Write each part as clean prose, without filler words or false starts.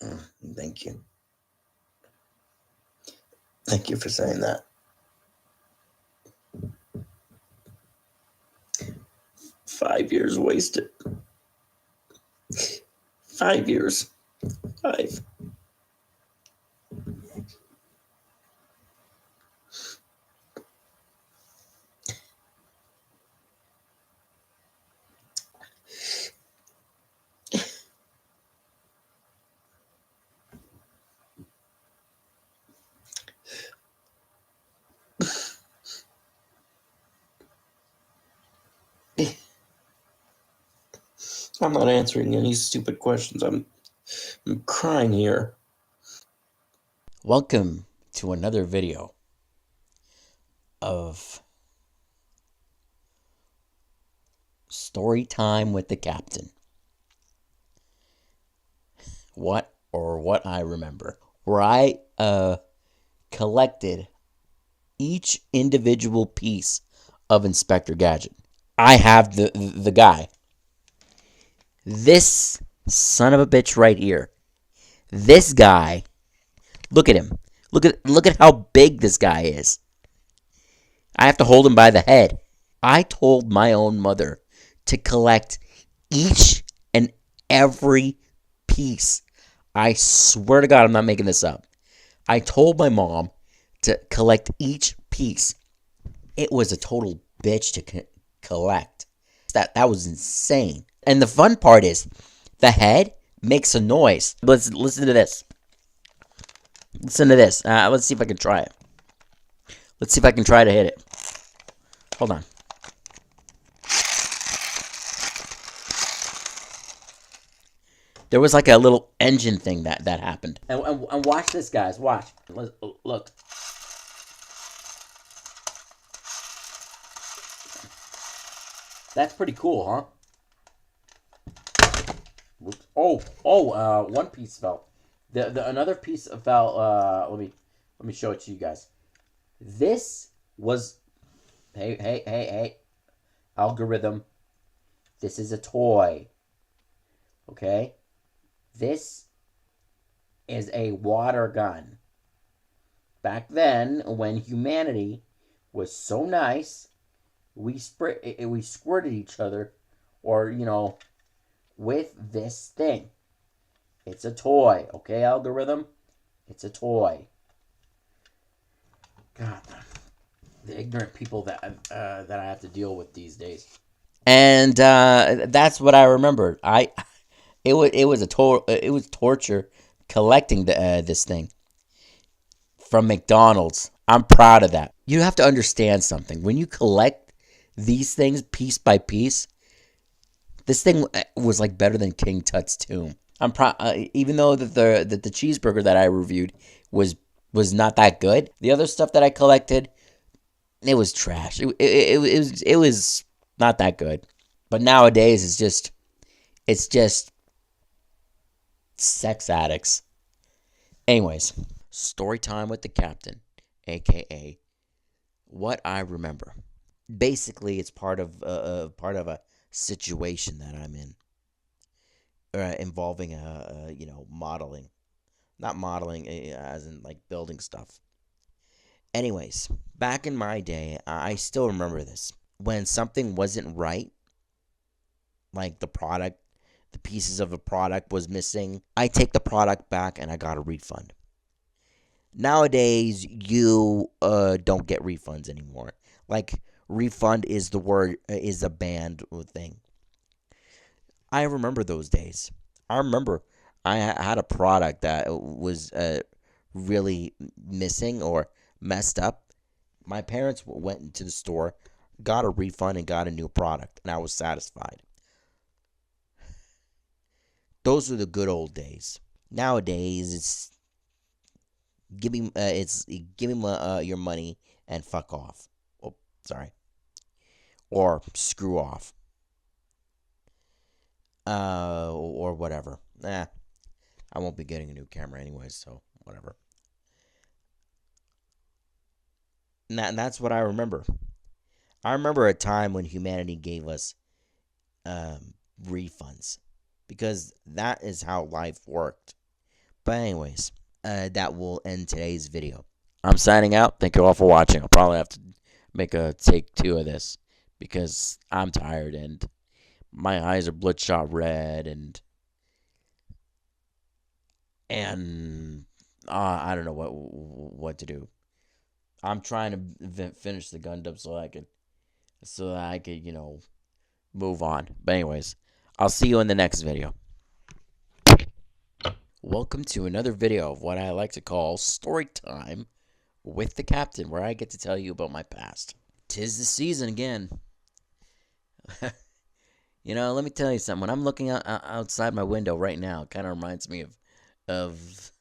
Thank you. Thank you for saying that. 5 years wasted. 5 years. 5. I'm not answering any stupid questions. I'm crying here. Welcome to another video of Story Time with the Captain. What I remember. Where I collected each individual piece of Inspector Gadget. I have the guy. This son of a bitch right here. This guy. Look at him. Look at how big this guy is. I have to hold him by the head. I told my own mother to collect each and every piece. I swear to God, I'm not making this up. I told my mom to collect each piece. It was a total bitch to collect. That was insane. And the fun part is, the head makes a noise. Listen to this. Listen to this. Let's see if I can try it. Let's see if I can try to hit it. Hold on. There was like a little engine thing that happened. And watch this, guys. Watch. Look. That's pretty cool, huh? One piece fell. The another piece fell. Let me show it to you guys. This was. Hey. Algorithm. This is a toy. Okay? This is a water gun. Back then, when humanity was so nice, we squirted each other, or with this thing. It's a toy, okay, algorithm? It's a toy. God, the ignorant people that I have to deal with these days. And that's what I remembered. It was torture collecting this thing from McDonald's. I'm proud of that. You have to understand something. When you collect these things piece by piece, this thing was like better than King Tut's tomb. I'm proud, even though the cheeseburger that I reviewed was not that good. The other stuff that I collected, it was trash. It was not that good. But nowadays it's just sex addicts. Anyways, story time with the captain, aka what I remember. Basically, it's part of a situation that I'm in, involving modeling, not modeling as in like building stuff. Anyways, back in my day, I still remember this. When something wasn't right, like the pieces of a product was missing, I take the product back and I got a refund. Nowadays, you don't get refunds anymore. Like, refund is is a banned thing. I remember those days. I remember I had a product that was really missing or messed up. My parents went into the store, got a refund, and got a new product, and I was satisfied. Those were the good old days. Nowadays, it's give me your money and fuck off. Oh, sorry, or screw off, or whatever. I won't be getting a new camera anyways, so whatever. And that's what I remember. I remember a time when humanity gave us refunds, because that is how life worked. But anyways, that will end today's video. I'm signing out. Thank you all for watching. I'll probably have to make a take 2 of this because I'm tired and my eyes are bloodshot red and I don't know what to do. I'm trying to finish the Gundam so that I could move on. But anyways, I'll see you in the next video. Welcome to another video of what I like to call story time with the captain, where I get to tell you about my past. 'Tis the season again. Let me tell you something. When I'm looking outside my window right now, it kind of reminds me of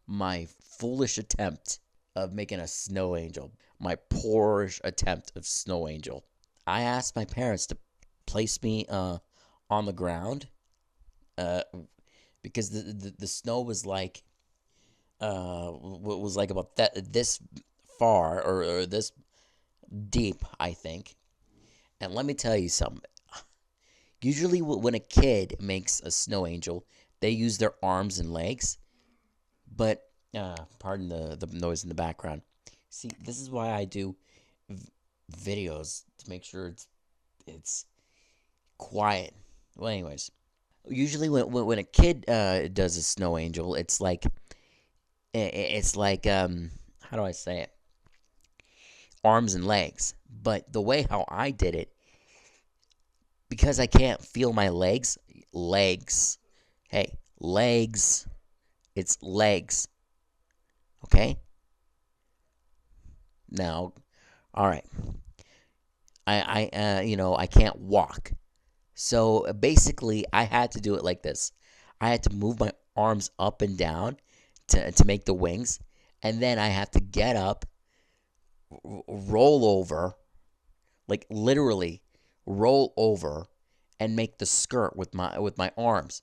my foolish attempt of making a snow angel. My poorish attempt of snow angel. I asked my parents to place me on the ground because the snow was like about this far or this deep, I think. And let me tell you something. Usually when a kid makes a snow angel, they use their arms and legs. But pardon the noise in the background. See, this is why I do videos, to make sure it's quiet. Well, anyways, usually when a kid does a snow angel, it's like how do I say it? Arms and legs. But the way how I did it, because I can't feel my legs, hey, legs, it's legs, okay? Now, all right, I can't walk. So basically, I had to do it like this. I had to move my arms up and down to make the wings, and then I have to get up, roll over, like literally roll over, and make the skirt with my arms.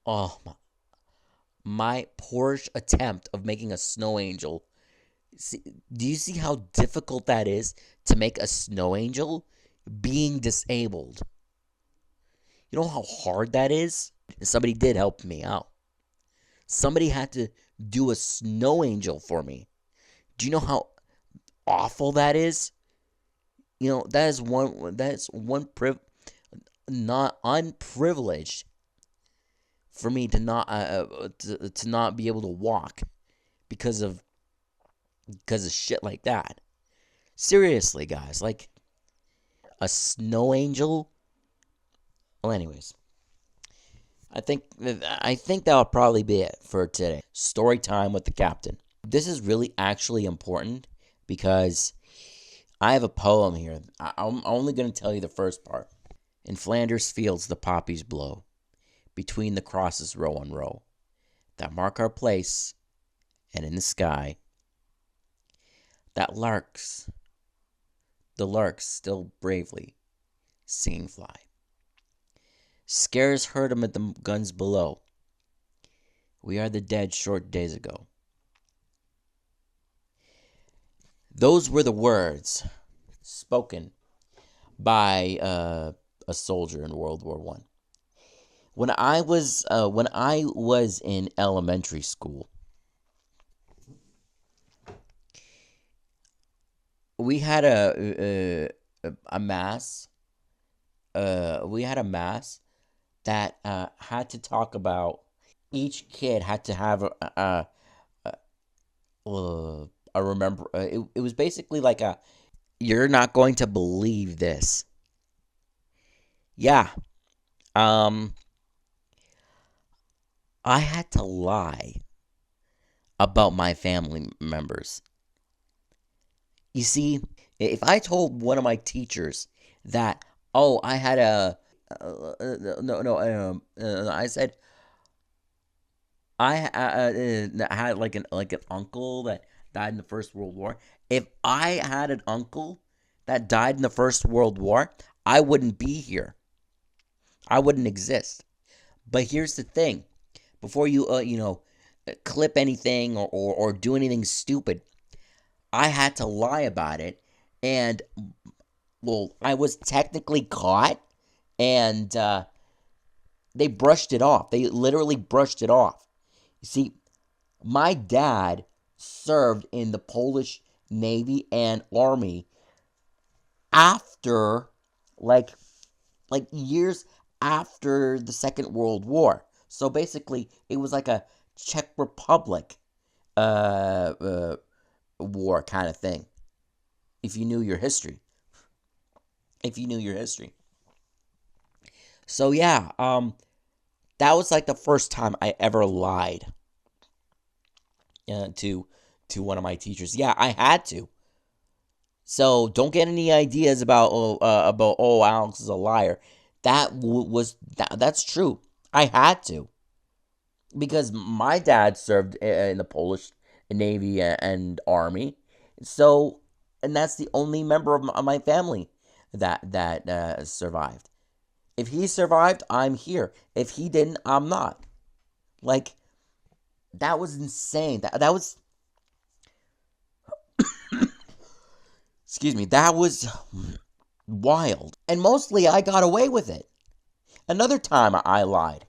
Oh, my poorish attempt of making a snow angel. See, do you see how difficult that is to make a snow angel being disabled? You know how hard that is? Somebody did help me out. Somebody had to do a snow angel for me. Do you know how awful that is? That is one not unprivileged for me to not be able to walk because of shit like that. Seriously, guys, like a snow angel. Well, anyways, I think that'll probably be it for today. Story time with the captain. This is really actually important because I have a poem here. I'm only going to tell you the first part. In Flanders fields the poppies blow, between the crosses row on row, that mark our place, and in the sky, the larks still bravely singing fly. Scarce heard 'em at the guns below. We are the dead short days ago. Those were the words spoken by a soldier in World War I. When I was in elementary school, we had a mass. We had a mass that had to talk about. Each kid had to have a remember. It was basically like a. You're not going to believe this. Yeah. I had to lie about my family members. You see, if I told one of my teachers that, oh, I had I said I had like an uncle that died in the First World War. If I had an uncle that died in the First World War, I wouldn't be here. I wouldn't exist. But here's the thing: before you clip anything or do anything stupid, I had to lie about it, and well, I was technically caught, and they brushed it off. They literally brushed it off. You see, my dad served in the Polish Navy and Army after, like years after the Second World War. So basically, it was like a Czech Republic war kind of thing. If you knew your history. So yeah, that was like the first time I ever lied to one of my teachers. Yeah, I had to. So don't get any ideas about Alex is a liar. That's true. I had to, because my dad served in the Polish Navy and Army. So, and that's the only member of my family that survived. If he survived, I'm here. If he didn't, I'm not. Like, that was insane. That was, excuse me, that was wild. And mostly I got away with it. Another time I lied.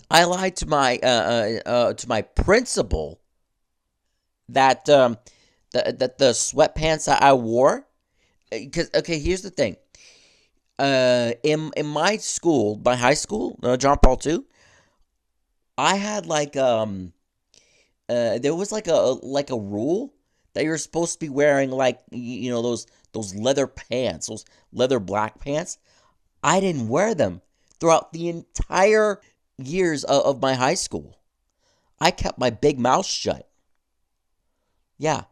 I lied to my principal that the sweatpants that I wore. Because, okay, here's the thing. In my school, my high school, John Paul II, I had like there was like a rule that you're supposed to be wearing, like, you know, those leather pants, those leather black pants. I didn't wear them throughout the entire years of my high school. I kept my big mouth shut. Yeah,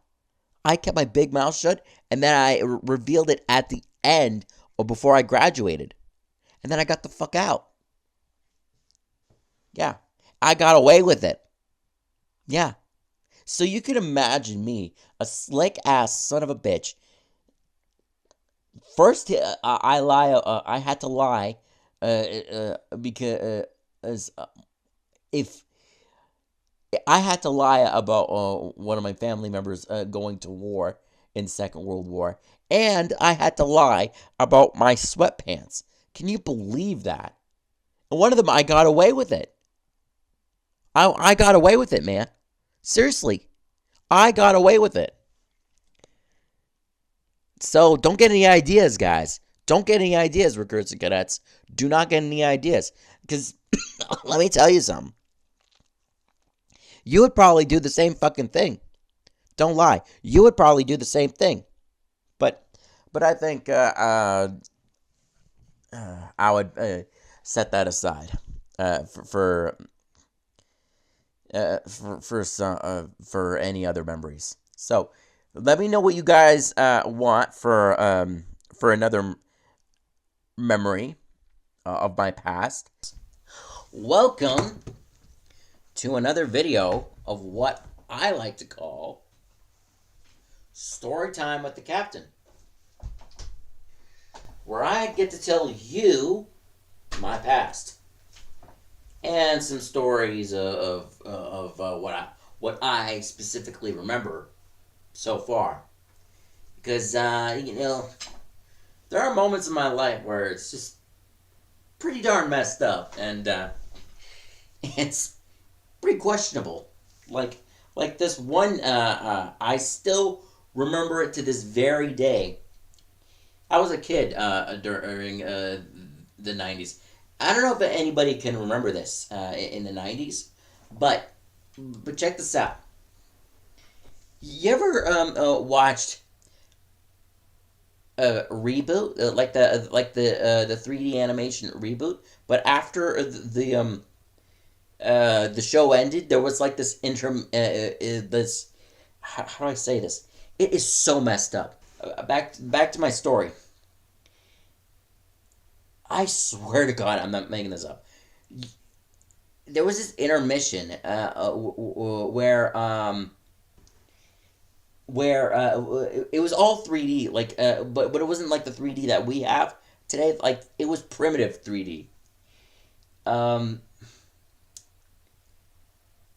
I kept my big mouth shut, and then I revealed it at the end or before I graduated. And then I got the fuck out. Yeah, I got away with it. Yeah. So you can imagine me, a slick ass son of a bitch. First, I had to lie because if I had to lie about one of my family members going to war in Second World War, and I had to lie about my sweatpants. Can you believe that? And one of them, I got away with it. I got away with it, man. Seriously, I got away with it. So don't get any ideas, guys. Don't get any ideas, recruits and cadets. Do not get any ideas. Because let me tell you something. You would probably do the same fucking thing. Don't lie. You would probably do the same thing. But I think I would set that aside for any other memories. So let me know what you guys want for another memory of my past. Welcome to another video of what I like to call Story Time with the Captain, where I get to tell you my past and some stories of what I specifically remember so far. Because you know, there are moments in my life where it's just pretty darn messed up, and it's pretty questionable. Like this one, I still remember it to this very day. I was a kid during the 90s. I don't know if anybody can remember this in the 90s, but check this out. You ever watched Reboot, like the 3D animation Reboot, but after the show ended, there was like this this, how do I say this? It is so messed up. Back to my story. I swear to God, I'm not making this up. There was this intermission where it was all 3D, like but it wasn't like the 3D that we have today. Like, it was primitive 3D.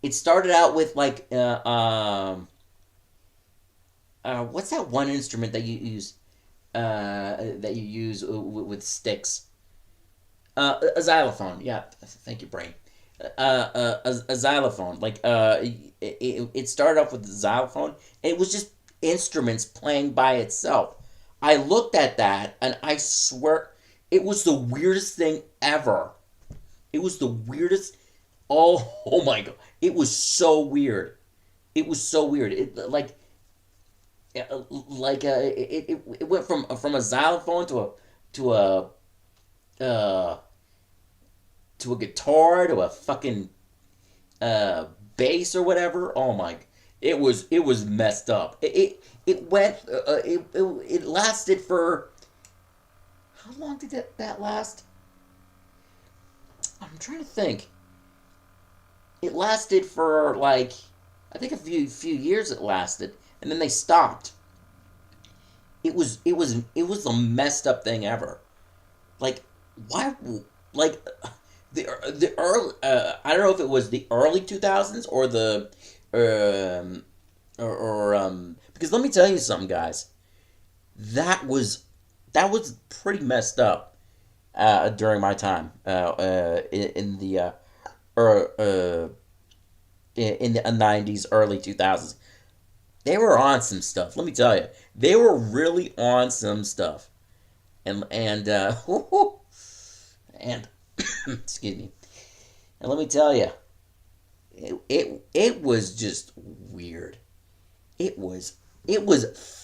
It started out with like what's that one instrument that you use with sticks? A xylophone. Yeah, thank you, brain. a xylophone. Like it started off with the xylophone. And it was just instruments playing by itself. I looked at that and I swear it was the weirdest thing ever. It was the weirdest. Oh my god! It was so weird. It was so weird. It went from a xylophone to a uh, to a guitar to a fucking uh, bass or whatever. Oh my! It was messed up. It went. It lasted for how long did that last? I'm trying to think. It lasted for like I think a few years. It lasted, and then they stopped. It was the messed up thing ever. Like why? Like the early. I don't know if it was the early 2000s or the because let me tell you something, guys. That was that was pretty messed up during my time in the er, in the 90s, early 2000s. They were on some stuff. Let me tell you, they were really on some stuff. And and excuse me. And let me tell you, it was just weird. It was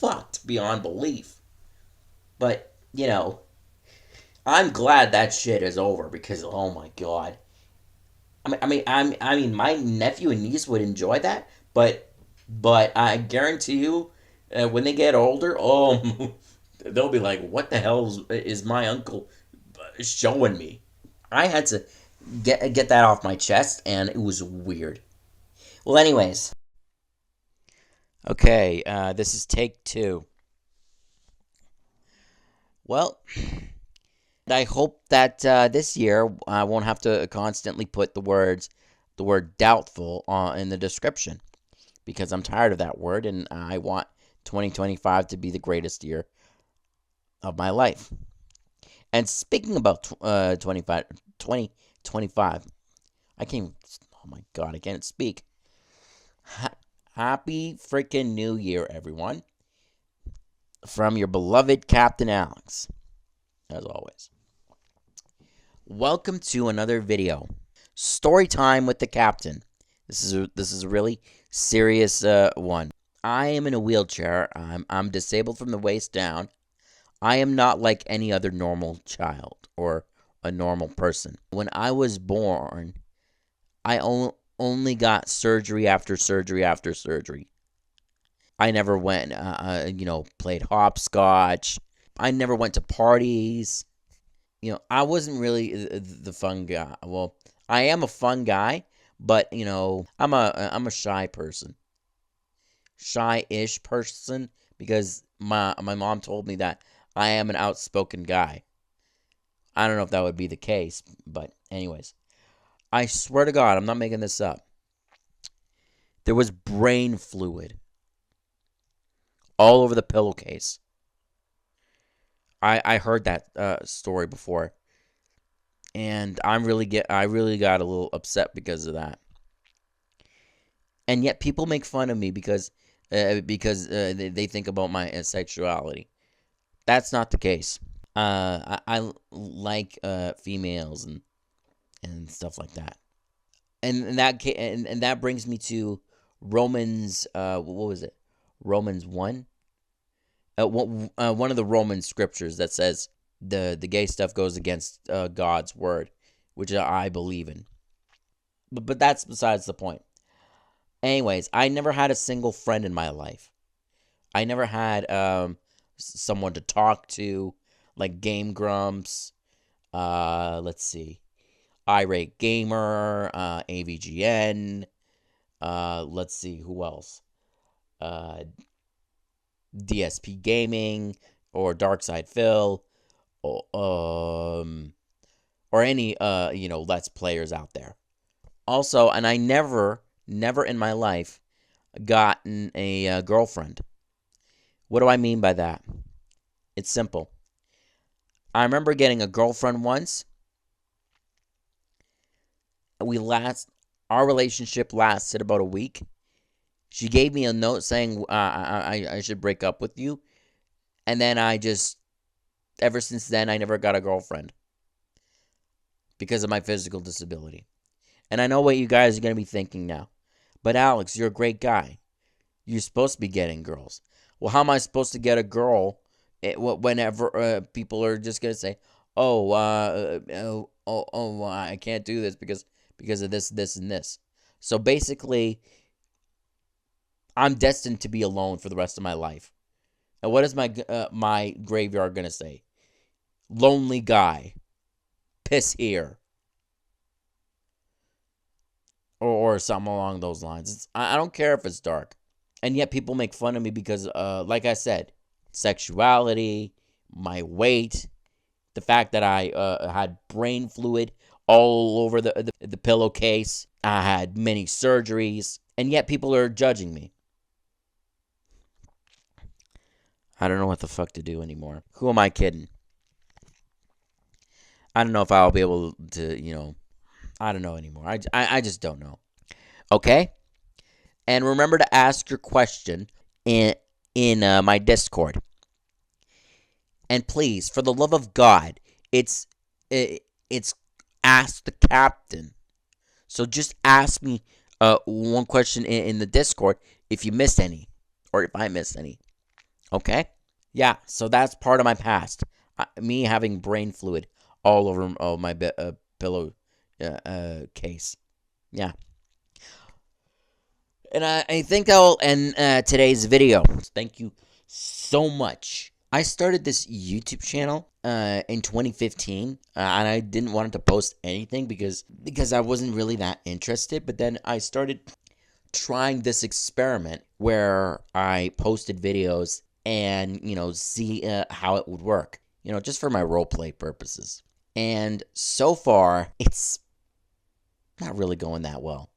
fucked beyond belief. But I'm glad that shit is over because oh my god. I mean, my nephew and niece would enjoy that, but I guarantee you, when they get older, oh, they'll be like, "What the hell is my uncle showing me?" I had to get that off my chest, and it was weird. Well, anyways, okay, this is take two. Well, I hope that this year I won't have to constantly put the word doubtful in the description because I'm tired of that word and I want 2025 to be the greatest year of my life. And speaking about 2025, I can't. Oh my god, I can't speak. Happy freaking New Year, everyone! From your beloved Captain Alex, as always. Welcome to another video. Story time with the captain. This is a really serious one. I am in a wheelchair. I'm disabled from the waist down. I am not like any other normal child or a normal person. When I was born, I only got surgery after surgery after surgery. I never went, played hopscotch. I never went to parties. I wasn't really the fun guy. Well, I am a fun guy, but I'm a shy person, shy-ish person, because my mom told me that I am an outspoken guy. I don't know if that would be the case, but anyways, I swear to God, I'm not making this up. There was brain fluid all over the pillowcase. I heard that story before, and I really got a little upset because of that. And yet people make fun of me because they think about my sexuality. That's not the case. I like females and stuff like that. And that brings me to Romans. What was it? Romans 1. One of the Roman scriptures that says the gay stuff goes against God's word, which I believe in. But that's besides the point. Anyways, I never had a single friend in my life. I never had someone to talk to, like Game Grumps. Let's see, Irate Gamer, AVGN. Let's see who else. DSP Gaming or Darkside Phil, or any Let's Players out there. Also, and I never in my life gotten a girlfriend. What do I mean by that? It's simple. I remember getting a girlfriend once, our relationship lasted about a week. She gave me a note saying I should break up with you. And then ever since then, I never got a girlfriend because of my physical disability. And I know what you guys are going to be thinking now. But Alex, you're a great guy. You're supposed to be getting girls. Well, how am I supposed to get a girl whenever people are just going to say, I can't do this because of this, and this. So basically, I'm destined to be alone for the rest of my life. And what is my graveyard going to say? Lonely guy. Piss here. Or something along those lines. I don't care if it's dark. And yet people make fun of me because, like I said, sexuality, my weight, the fact that I had brain fluid all over the pillowcase. I had many surgeries. And yet people are judging me. I don't know what the fuck to do anymore. Who am I kidding? I don't know if I'll be able to, I don't know anymore. I just don't know. Okay? And remember to ask your question in my Discord. And please, for the love of God, it's ask the captain. So just ask me one question in the Discord if you missed any, or if I missed any. Okay? Yeah, so that's part of my past. Me having brain fluid all over my pillow case. Yeah. And I think I'll end today's video. Thank you so much. I started this YouTube channel in 2015, and I didn't want to post anything because I wasn't really that interested. But then I started trying this experiment where I posted videos and, see how it would work, just for my roleplay purposes. And so far, it's not really going that well.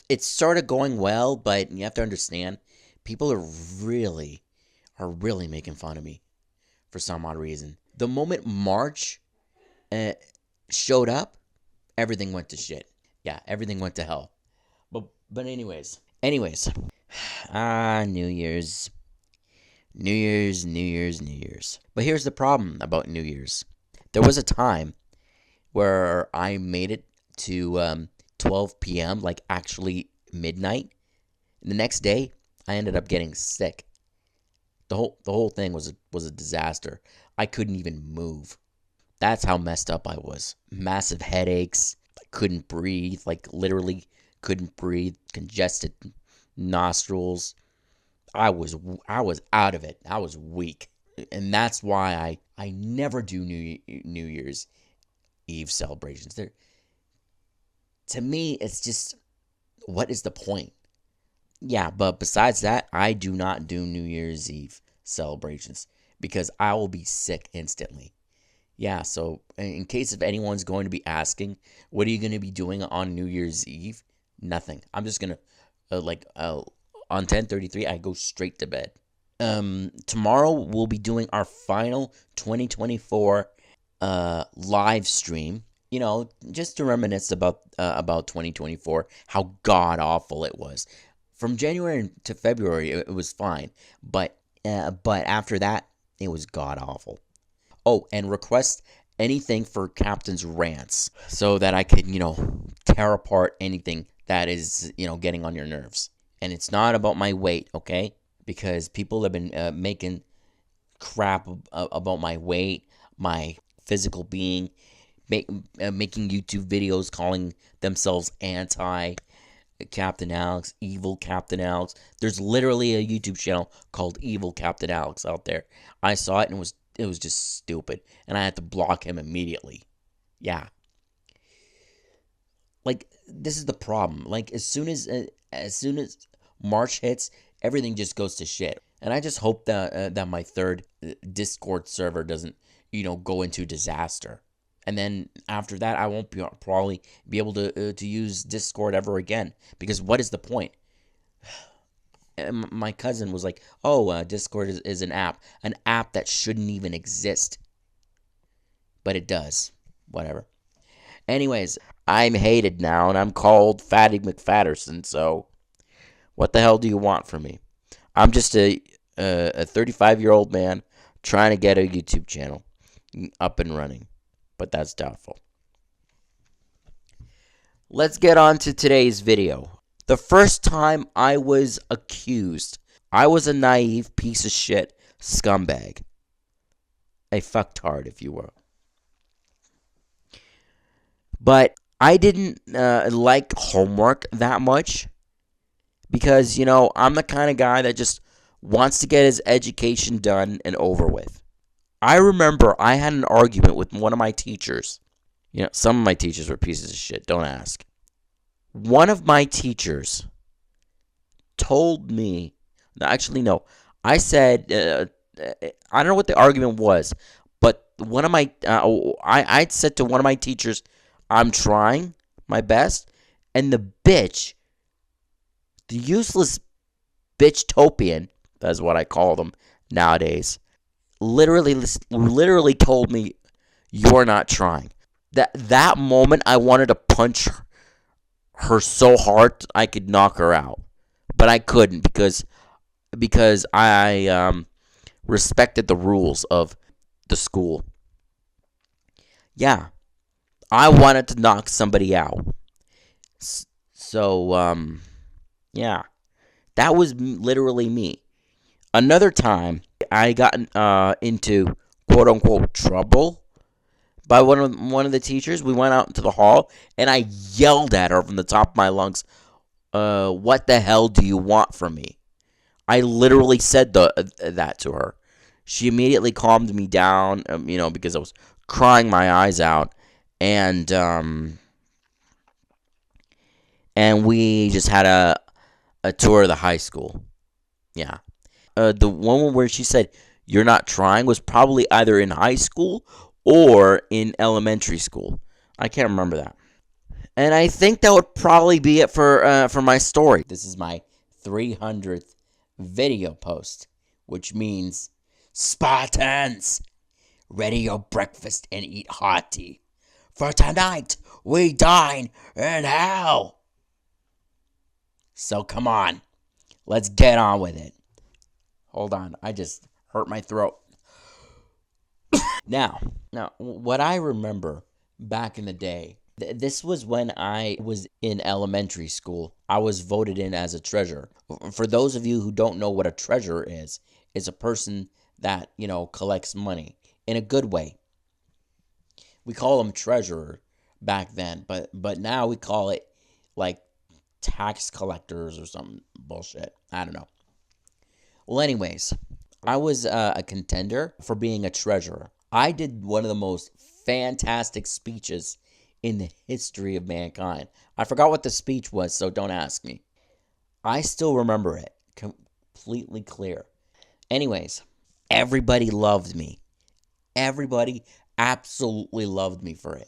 It's sort of going well, but you have to understand, people are really making fun of me for some odd reason. The moment March showed up, everything went to shit. Yeah, everything went to hell. But anyways. New Year's. New Year's. But here's the problem about New Year's. There was a time where I made it to 12 p.m., like actually midnight. And the next day, I ended up getting sick. The whole thing was a disaster. I couldn't even move. That's how messed up I was. Massive headaches. I couldn't breathe. Like literally couldn't breathe. Congested nostrils. I was out of it. I was weak. And that's why I never do New Year's Eve celebrations. To me, it's just, what is the point? Yeah, but besides that, I do not do New Year's Eve celebrations because I will be sick instantly. Yeah, so in case if anyone's going to be asking, what are you going to be doing on New Year's Eve? Nothing. I'm just going to, on 10:33, I go straight to bed. Tomorrow we'll be doing our final 2024 live stream. Just to reminisce about 2024, how god awful it was. From January to February, it was fine, but after that, it was god awful. Oh, and request anything for Captain's rants so that I could, tear apart anything that is, getting on your nerves. And it's not about my weight, okay? Because people have been making crap about my weight, my physical being, making YouTube videos calling themselves anti-Captain Alex, evil Captain Alex. There's literally a YouTube channel called Evil Captain Alex out there. I saw it and it was just stupid, and I had to block him immediately. Yeah. Like, this is the problem. Like, as soon as March hits, everything just goes to shit. And I just hope that my third Discord server doesn't, go into disaster. And then after that, I won't probably be able to use Discord ever again. Because what is the point? And my cousin was like, Discord is an app that shouldn't even exist. But it does. Whatever. Anyways, I'm hated now, and I'm called Fatty McFatterson, so what the hell do you want from me? I'm just a 35-year-old man trying to get a YouTube channel up and running, but that's doubtful. Let's get on to today's video. The first time I was accused, I was a naive piece of shit scumbag. A fucktard, if you will. But I didn't like homework that much because, I'm the kind of guy that just wants to get his education done and over with. I remember I had an argument with one of my teachers. Some of my teachers were pieces of shit, don't ask. One of my teachers told me, actually, no, I said, I don't know what the argument was, but one of my, I said to one of my teachers, I'm trying my best, and the useless bitch-topian, that's what I call them nowadays, literally told me, you're not trying. That moment, I wanted to punch her so hard I could knock her out, but I couldn't because I respected the rules of the school. Yeah, I wanted to knock somebody out. So yeah, that was literally me. Another time, I got into quote unquote trouble by one of the teachers. We went out into the hall, and I yelled at her from the top of my lungs, what the hell do you want from me? I literally said that to her. She immediately calmed me down, because I was crying my eyes out, and we just had a tour of the high school. Yeah. The one where she said, you're not trying, was probably either in high school or in elementary school. I can't remember that. And I think that would probably be it for my story. This is my 300th video post, which means, Spartans, ready your breakfast and eat hearty. For tonight, we dine in hell. So come on, let's get on with it. Hold on, I just hurt my throat. Now, what I remember back in the day, this was when I was in elementary school. I was voted in as a treasurer. For those of you who don't know what a treasurer is a person that, collects money in a good way. We call them treasurer back then, but now we call it like tax collectors or some bullshit. I don't know. Well, anyways, I was a contender for being a treasurer. I did one of the most fantastic speeches in the history of mankind. I forgot what the speech was, so don't ask me. I still remember it completely clear. Anyways, everybody loved me. Everybody absolutely loved me for it.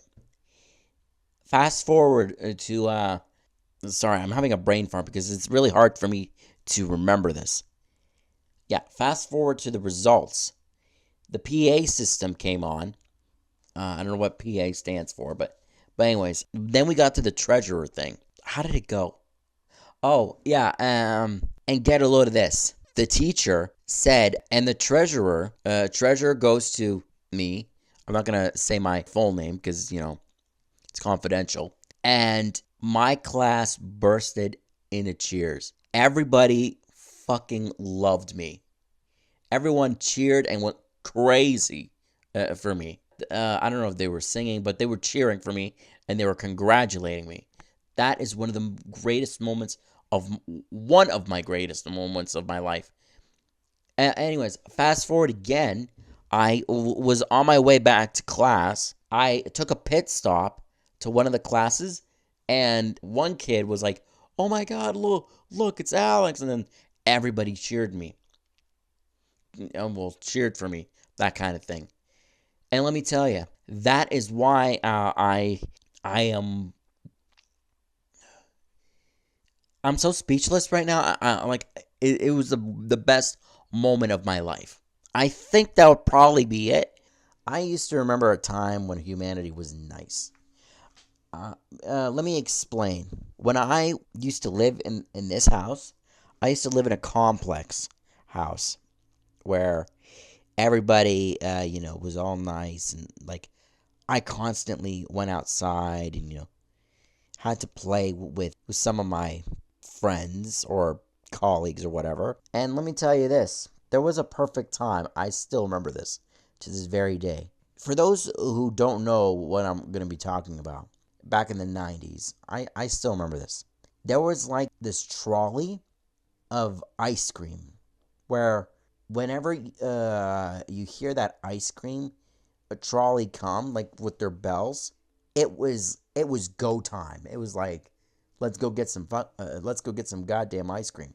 Fast forward to, sorry, I'm having a brain fart because it's really hard for me to remember this. Yeah, fast forward to the results. The PA system came on. I don't know what PA stands for, but anyways, then we got to the treasurer thing. How did it go? Oh, yeah, and get a load of this. The teacher said, and the treasurer goes to me. I'm not going to say my full name because, it's confidential. And my class bursted into cheers. Everybody fucking loved me. Everyone cheered and went crazy for me. I don't know if they were singing, but they were cheering for me and they were congratulating me. That is one of my greatest moments of my life. Anyways, fast forward again. I was on my way back to class. I took a pit stop to one of the classes, and one kid was like, "Oh my God, look, it's Alex!" And then everybody cheered me. Cheered for me, that kind of thing. And let me tell you, that is why I'm so speechless right now. It was the best moment of my life. I think that would probably be it. I used to remember a time when humanity was nice. let me explain. When I used to live in this house, I used to live in a complex house where everybody, was all nice and like I constantly went outside and had to play with some of my friends or colleagues or whatever. And let me tell you this, there was a perfect time. I still remember this to this very day. For those who don't know what I'm going to be talking about, back in the 90s, I still remember this. There was like this trolley of ice cream where whenever you hear that ice cream, a trolley come like with their bells, it was go time. It was like, let's go get some goddamn ice cream.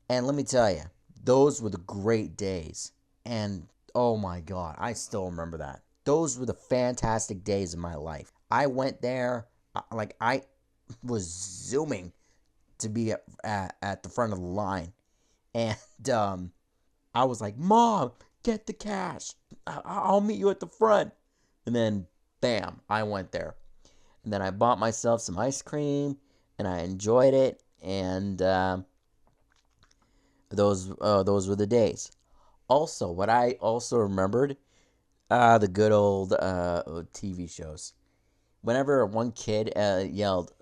And let me tell you, those were the great days. And oh my god, I still remember that. Those were the fantastic days of my life. I went there, like I was zooming to be at the front of the line, and I was like, "Mom, get the cash. I'll meet you at the front." And then, bam, I went there. And then I bought myself some ice cream, and I enjoyed it. And those were the days. Also, what I also remembered, the good old TV shows. Whenever one kid yelled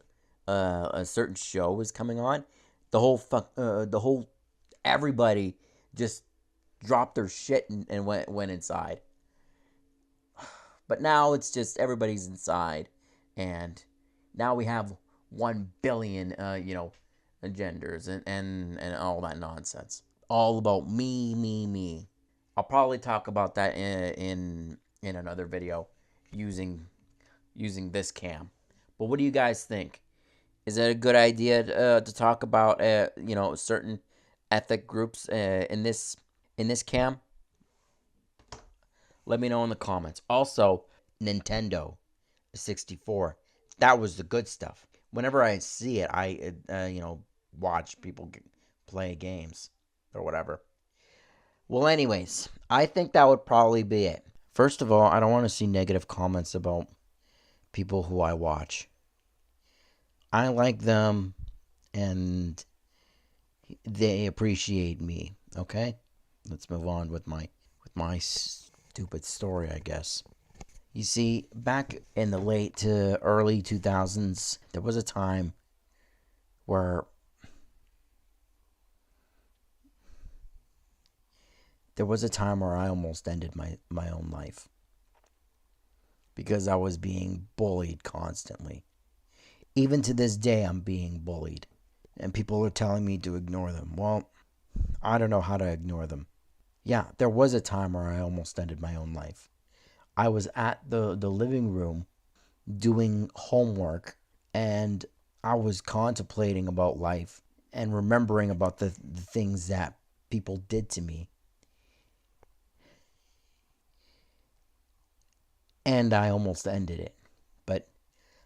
a certain show was coming on, the whole everybody just dropped their shit and went inside. But now it's just everybody's inside, and now we have 1 billion, genders and all that nonsense. All about me, me, me. I'll probably talk about that in another video using this cam. But what do you guys think? Is it a good idea to talk about certain ethnic groups in this cam? Let me know in the comments. Also, Nintendo 64. That was the good stuff. Whenever I see it, I watch people play games or whatever. Well, anyways, I think that would probably be it. First of all, I don't want to see negative comments about people who I watch. I like them and they appreciate me, okay? Let's move on with my stupid story, I guess. You see, back in the late to early 2000s, there was a time where I almost ended my own life because I was being bullied constantly. Even to this day, I'm being bullied. And people are telling me to ignore them. Well, I don't know how to ignore them. Yeah, there was a time where I almost ended my own life. I was at the living room doing homework, and I was contemplating about life and remembering about the things that people did to me. And I almost ended it. But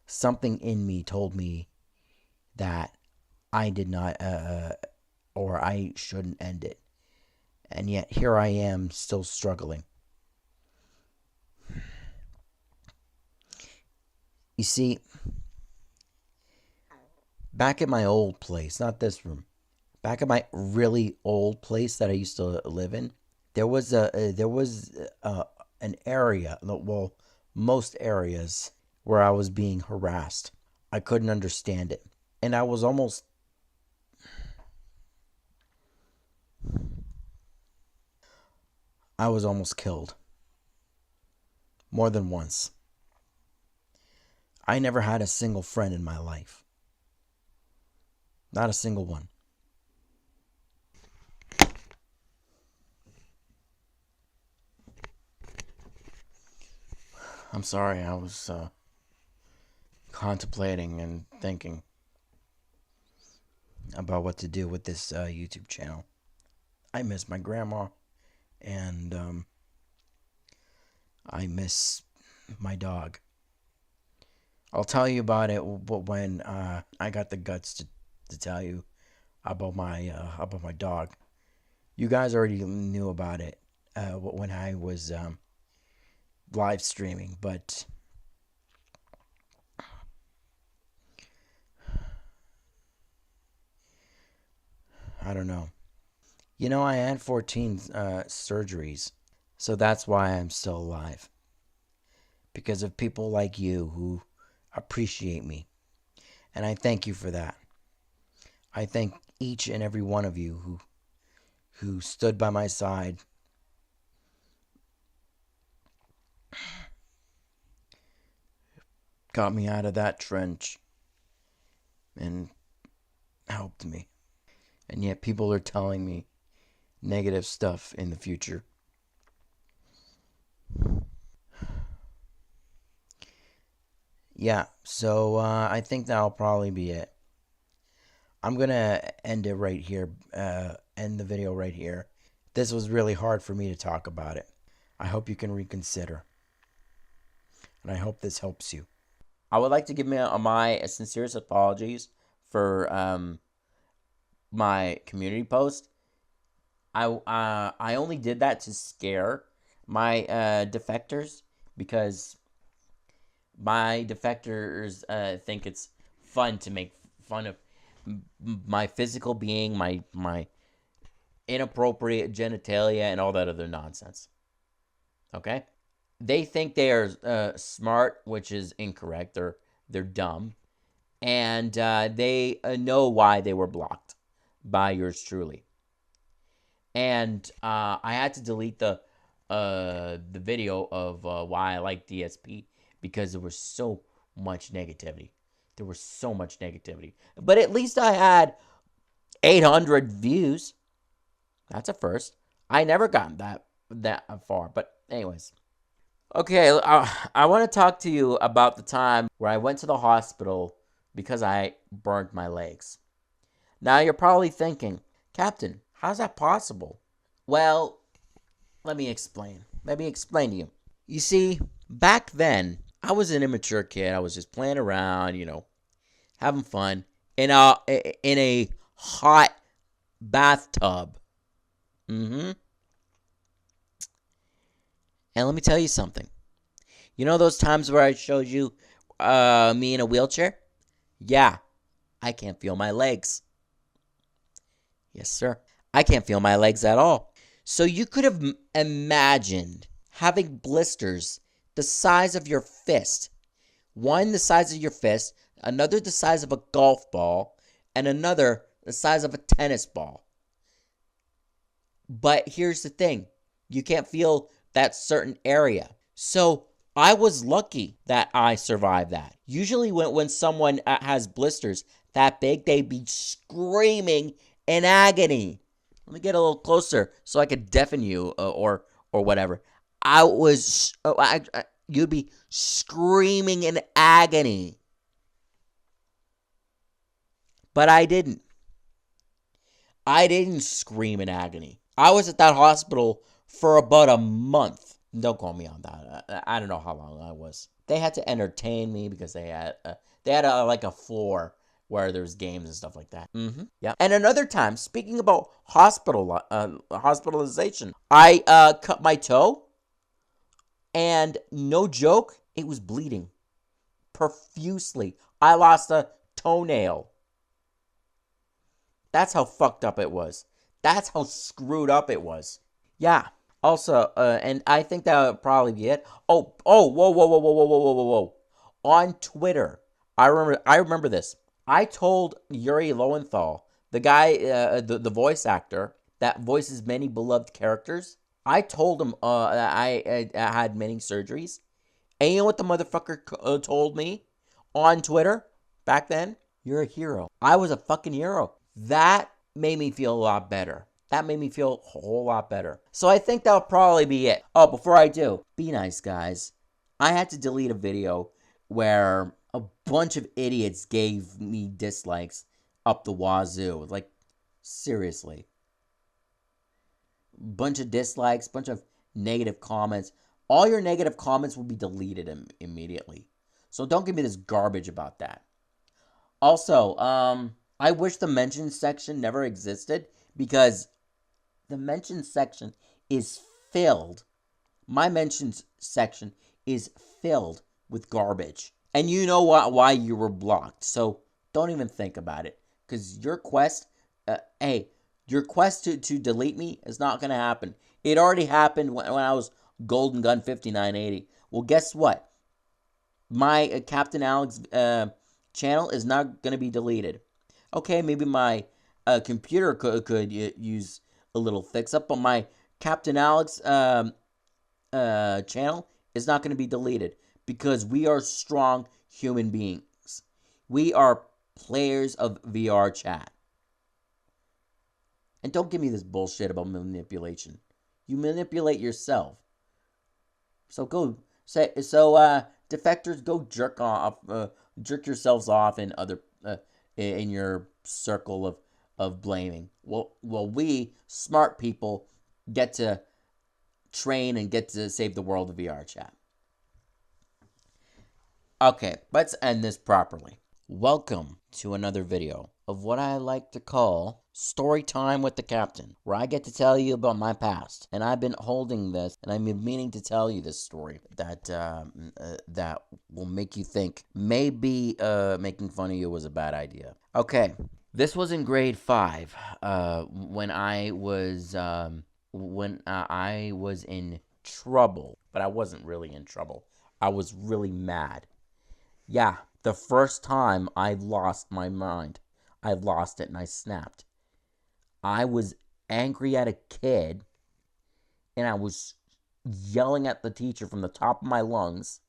something in me told me that I did not, or I shouldn't end it. And yet here I am still struggling. You see, back at my old place, not this room, back at my really old place that I used to live in, there was an area, well, most areas where I was being harassed. I couldn't understand it. And I was almost killed. More than once. I never had a single friend in my life. Not a single one. I'm sorry, I was contemplating and thinking about what to do with this YouTube channel. I miss my grandma, and I miss my dog. I'll tell you about it when I got the guts to tell you about my dog. You guys already knew about it when I was live streaming, but I don't know. You know, I had 14 surgeries, so that's why I'm still alive. Because of people like you who appreciate me. And I thank you for that. I thank each and every one of you who stood by my side, got me out of that trench, and helped me. And yet people are telling me negative stuff in the future. Yeah, so I think that'll probably be it. I'm going to end it right here, end the video right here. This was really hard for me to talk about it. I hope you can reconsider. And I hope this helps you. I would like to give my sincerest apologies for my community post. I only did that to scare my defectors, because my defectors think it's fun to make fun of my physical being, my inappropriate genitalia, and all that other nonsense. Okay? They think they are smart, which is incorrect. They're dumb. And they know why they were blocked by yours truly. And I had to delete the video of why I like DSP, because there was so much negativity. There was so much negativity. But at least I had 800 views. That's a first. I never gotten that far. But anyways. Okay, I want to talk to you about the time where I went to the hospital because I burned my legs. Now you're probably thinking, Captain, how's that possible? Well, let me explain. Let me explain to you. You see, back then, I was an immature kid. I was just playing around, having fun in a hot bathtub. And let me tell you something. You know those times where I showed you me in a wheelchair? Yeah, I can't feel my legs. Yes, sir. I can't feel my legs at all. So you could have imagined having blisters the size of your fist. One the size of your fist, another the size of a golf ball, and another the size of a tennis ball. But here's the thing. You can't feel that certain area. So I was lucky that I survived that. Usually when someone has blisters that big, they'd be screaming in agony. Let me get a little closer so I could deafen you or whatever. You'd be screaming in agony. But I didn't. I didn't scream in agony. I was at that hospital for about a month. Don't call me on that. I don't know how long I was. They had to entertain me because they had like a floor where there's games and stuff like that. Yeah. And another time, speaking about hospitalization, I cut my toe, and no joke, it was bleeding profusely. I lost a toenail. That's how fucked up it was. That's how screwed up it was. Yeah. Also, and I think that would probably be it. Whoa. On Twitter, I remember this. I told Yuri Lowenthal, the guy, the voice actor that voices many beloved characters. I told him that I had many surgeries. And you know what the motherfucker told me on Twitter back then? You're a hero. I was a fucking hero. That made me feel a lot better. That made me feel a whole lot better. So I think that'll probably be it. Oh, before I do, be nice, guys. I had to delete a video where a bunch of idiots gave me dislikes up the wazoo. Like, seriously. Bunch of dislikes, bunch of negative comments. All your negative comments will be deleted immediately. So don't give me this garbage about that. Also, I wish the mentions section never existed, because the mentions section is filled. My mentions section is filled with garbage. And you know why you were blocked. So don't even think about it. Because your quest, hey, Your quest to delete me is not going to happen. It already happened when I was Golden Gun 5980. Well, guess what? My Captain Alex channel is not going to be deleted. Okay, maybe my computer could use a little fix up, but my Captain Alex channel is not going to be deleted because we are strong human beings. We are players of VR chat. And don't give me this bullshit about manipulation. You manipulate yourself. So go say defectors, go jerk off, jerk yourselves off in other in your circle of blaming. Well, we smart people get to train and get to save the world of VR chat. Okay, let's end this properly. Welcome to another video of what I like to call Story Time with the Captain, where I get to tell you about my past. And I've been holding this, and I've been meaning to tell you this story that that will make you think maybe making fun of you was a bad idea. Okay, this was in grade 5 when I was in trouble, but I wasn't really in trouble. I was really mad. Yeah, the first time I lost my mind, I lost it and I snapped. I was angry at a kid and I was yelling at the teacher from the top of my lungs.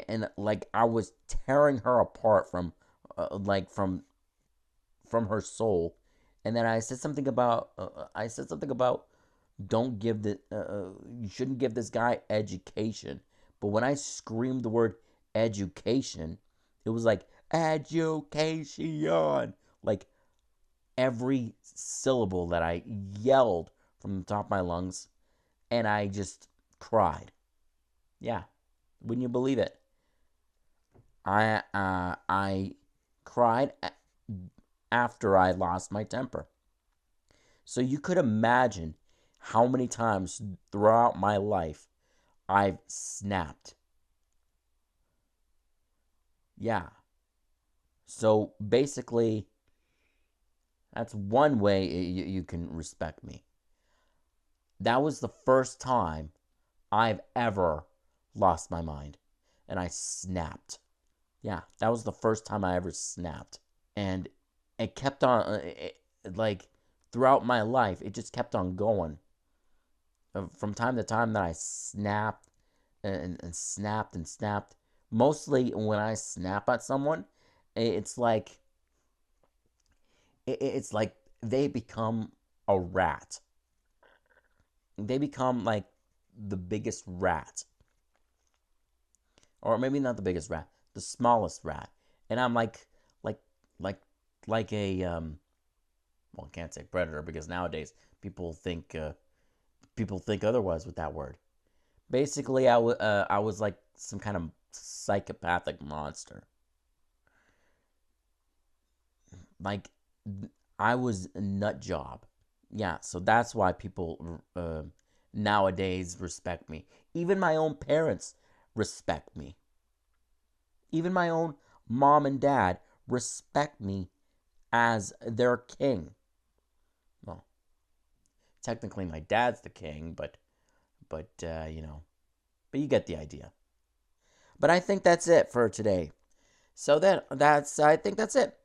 And like I was tearing her apart from her soul. And then I said something about don't give the you shouldn't give this guy education. But when I screamed the word education, it was like education. Like every syllable that I yelled from the top of my lungs, and I just cried. Yeah, wouldn't you believe it? I cried after I lost my temper. So you could imagine how many times throughout my life I've snapped. Yeah. So basically, that's one way you can respect me. That was the first time I've ever lost my mind. And I snapped. Yeah, that was the first time I ever snapped. And it kept on, like, throughout my life, it just kept on going. From time to time that I snapped and snapped and snapped. Mostly when I snap at someone, it's like they become a rat. They become like the biggest rat. Or maybe not the biggest rat, the smallest rat. And I'm like a well, I can't say predator because nowadays people think otherwise with that word. Basically, I was like some kind of psychopathic monster. Like, I was a nut job. Yeah, so that's why people nowadays respect me. Even my own parents respect me. Even my own mom and dad respect me as their king. Well, technically my dad's the king, but you know, but you get the idea. But I think that's it for today. So I think that's it.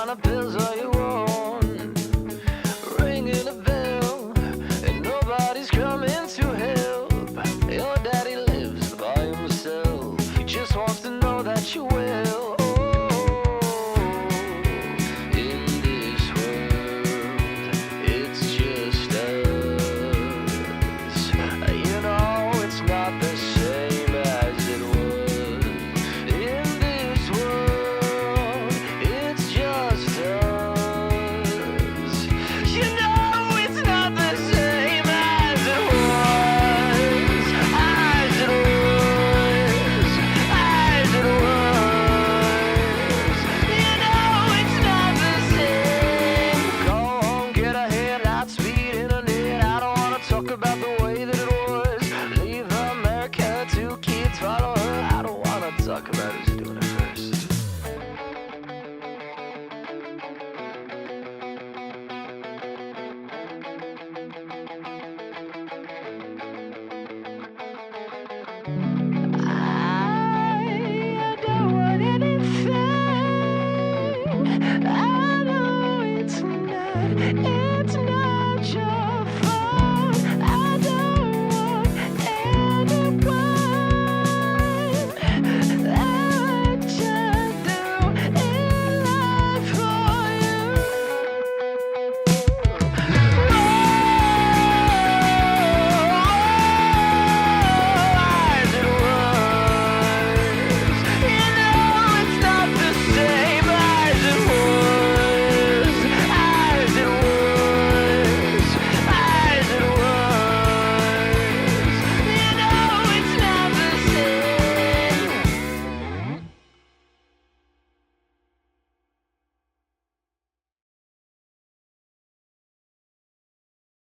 kind of pills are you on? Ringing a bell, and nobody's coming to help. Your daddy lives by himself. He just wants to know that you will. In this world, it's just us. You know it's not the same as it was. In this world, it's just us. You know it's not the same as it was. As it was. As it was. You know it's not the same. Go home, get a headlight, speed internet. I don't wanna talk about the way that it was. Leave America, 2 kids follow her. I don't wanna talk about who's doing it first. I don't want anything. I know it's not